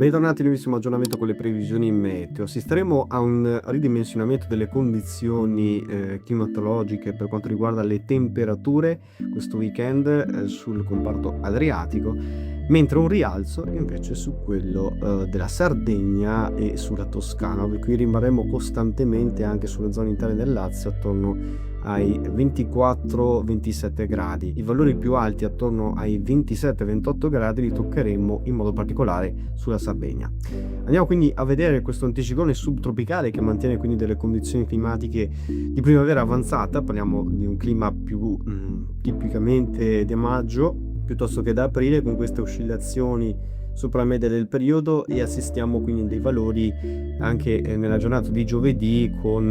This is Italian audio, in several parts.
Bentornati al nuovissimo aggiornamento con le previsioni meteo. Assisteremo a un ridimensionamento delle condizioni climatologiche per quanto riguarda le temperature questo weekend sul comparto adriatico, mentre un rialzo invece su quello della Sardegna e sulla Toscana, qui rimarremo costantemente anche sulle zone interne del Lazio attorno ai 24-27 gradi. I valori più alti attorno ai 27-28 gradi li toccheremo in modo particolare sulla Sardegna. Andiamo quindi a vedere questo anticiclone subtropicale che mantiene quindi delle condizioni climatiche di primavera avanzata. Parliamo di un clima più tipicamente di maggio piuttosto che da aprile, con queste oscillazioni sopra la media del periodo, e assistiamo quindi a dei valori anche nella giornata di giovedì con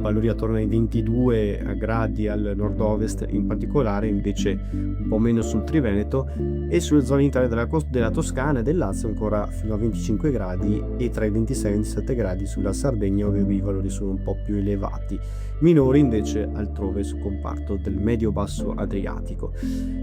valori attorno ai 22 gradi al nord-ovest, in particolare invece un po' meno sul Triveneto, e sulle zone interne della Toscana e del Lazio ancora fino a 25 gradi, e tra i 26 e i 27 gradi sulla Sardegna, dove i valori sono un po' più elevati, minori invece altrove sul comparto del medio-basso Adriatico.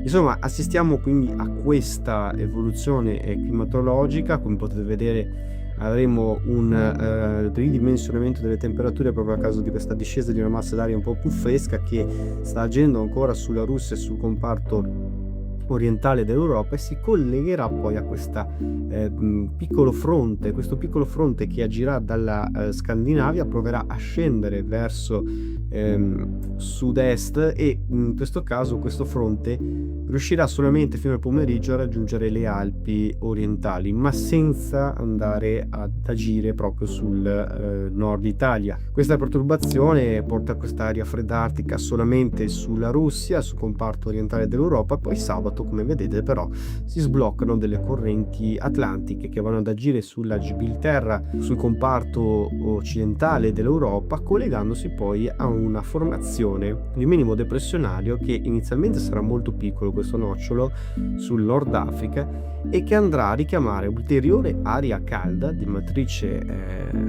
Insomma, assistiamo quindi a questa evoluzione climatologica. Come potete vedere, avremo un ridimensionamento delle temperature proprio a causa di questa discesa di una massa d'aria un po' più fresca che sta agendo ancora sulla Russia e sul comparto orientale dell'Europa, e si collegherà poi a questo piccolo fronte che agirà dalla Scandinavia, proverà a scendere verso sud-est, e in questo caso questo fronte riuscirà solamente fino al pomeriggio a raggiungere le Alpi orientali, ma senza andare ad agire proprio sul nord Italia. Questa perturbazione porta questa aria fredda artica solamente sulla Russia, sul comparto orientale dell'Europa. Poi sabato, come vedete, però si sbloccano delle correnti atlantiche che vanno ad agire sulla Gibilterra, sul comparto occidentale dell'Europa, collegandosi poi a una formazione di minimo depressionario che inizialmente sarà molto piccolo, questo nocciolo sul Nord Africa, e che andrà a richiamare ulteriore aria calda di matrice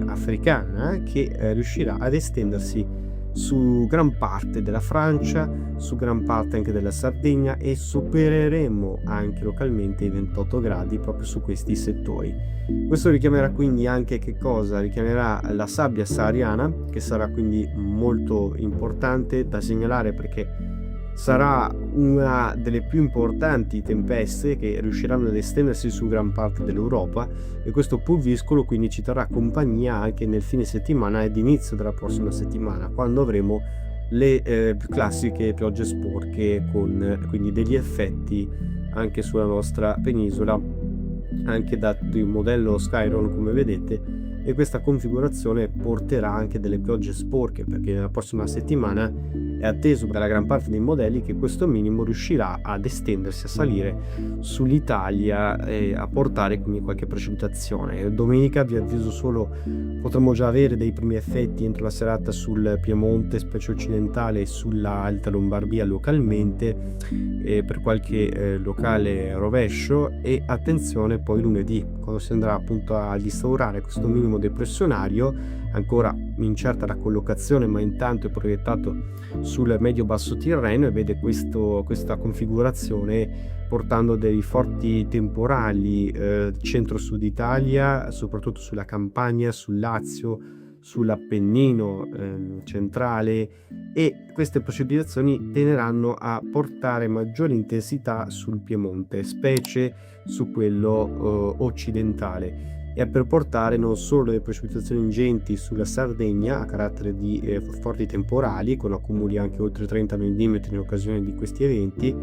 africana che riuscirà ad estendersi su gran parte della Francia, su gran parte anche della Sardegna, e supereremo anche localmente i 28 gradi proprio su questi settori. Questo richiamerà quindi anche che cosa? Richiamerà la sabbia sahariana, che sarà quindi molto importante da segnalare, perché sarà una delle più importanti tempeste che riusciranno ad estendersi su gran parte dell'Europa, e questo pulviscolo quindi ci terrà compagnia anche nel fine settimana ed inizio della prossima settimana, quando avremo le più classiche piogge sporche, con quindi degli effetti anche sulla nostra penisola, anche da un modello Skyron come vedete. E questa configurazione porterà anche delle piogge sporche, perché nella prossima settimana è atteso dalla gran parte dei modelli che questo minimo riuscirà ad estendersi, a salire sull'Italia e a portare quindi qualche precipitazione. Domenica, vi avviso solo, potremo già avere dei primi effetti entro la serata sul Piemonte, specie occidentale, e sulla Alta Lombardia localmente, e per qualche locale rovescio. E attenzione poi lunedì, quando si andrà appunto a instaurare questo minimo depressionario, ancora incerta la collocazione, ma intanto è proiettato sul medio-basso Tirreno, e vede questa configurazione portando dei forti temporali centro-sud Italia, soprattutto sulla Campania, sul Lazio, sull'Appennino centrale, e queste precipitazioni tenderanno a portare maggiore intensità sul Piemonte, specie su quello occidentale, e per portare non solo le precipitazioni ingenti sulla Sardegna a carattere di forti temporali, con accumuli anche oltre 30 mm in occasione di questi eventi,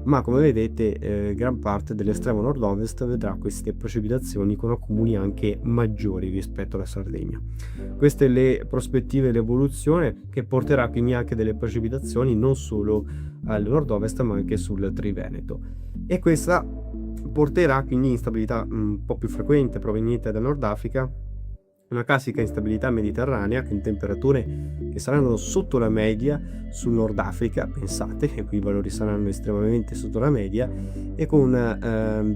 ma come vedete gran parte dell'estremo nord-ovest vedrà queste precipitazioni con accumuli anche maggiori rispetto alla Sardegna. Queste le prospettive e l'evoluzione, che porterà quindi anche delle precipitazioni non solo al nord-ovest ma anche sul Triveneto, e questa porterà quindi instabilità un po' più frequente proveniente dal Nord Africa, una classica instabilità mediterranea con temperature che saranno sotto la media sul Nord Africa, pensate, e qui i valori saranno estremamente sotto la media, e con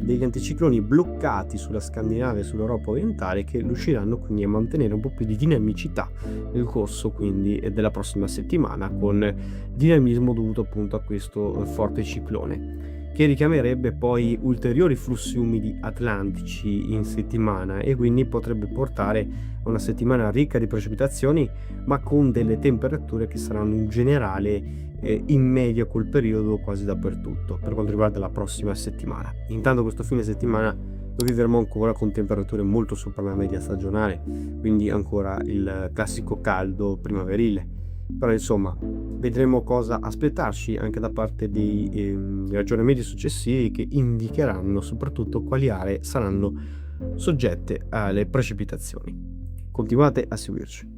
degli anticicloni bloccati sulla Scandinavia e sull'Europa orientale, che riusciranno quindi a mantenere un po' più di dinamicità nel corso quindi della prossima settimana, con dinamismo dovuto appunto a questo forte ciclone. che richiamerebbe poi ulteriori flussi umidi atlantici in settimana e quindi potrebbe portare a una settimana ricca di precipitazioni, ma con delle temperature che saranno in generale in media col periodo quasi dappertutto per quanto riguarda la prossima settimana. Intanto questo fine settimana lo vivremo ancora con temperature molto sopra la media stagionale, quindi ancora il classico caldo primaverile. Però insomma, vedremo cosa aspettarci anche da parte dei ragionamenti successivi che indicheranno soprattutto quali aree saranno soggette alle precipitazioni. Continuate a seguirci.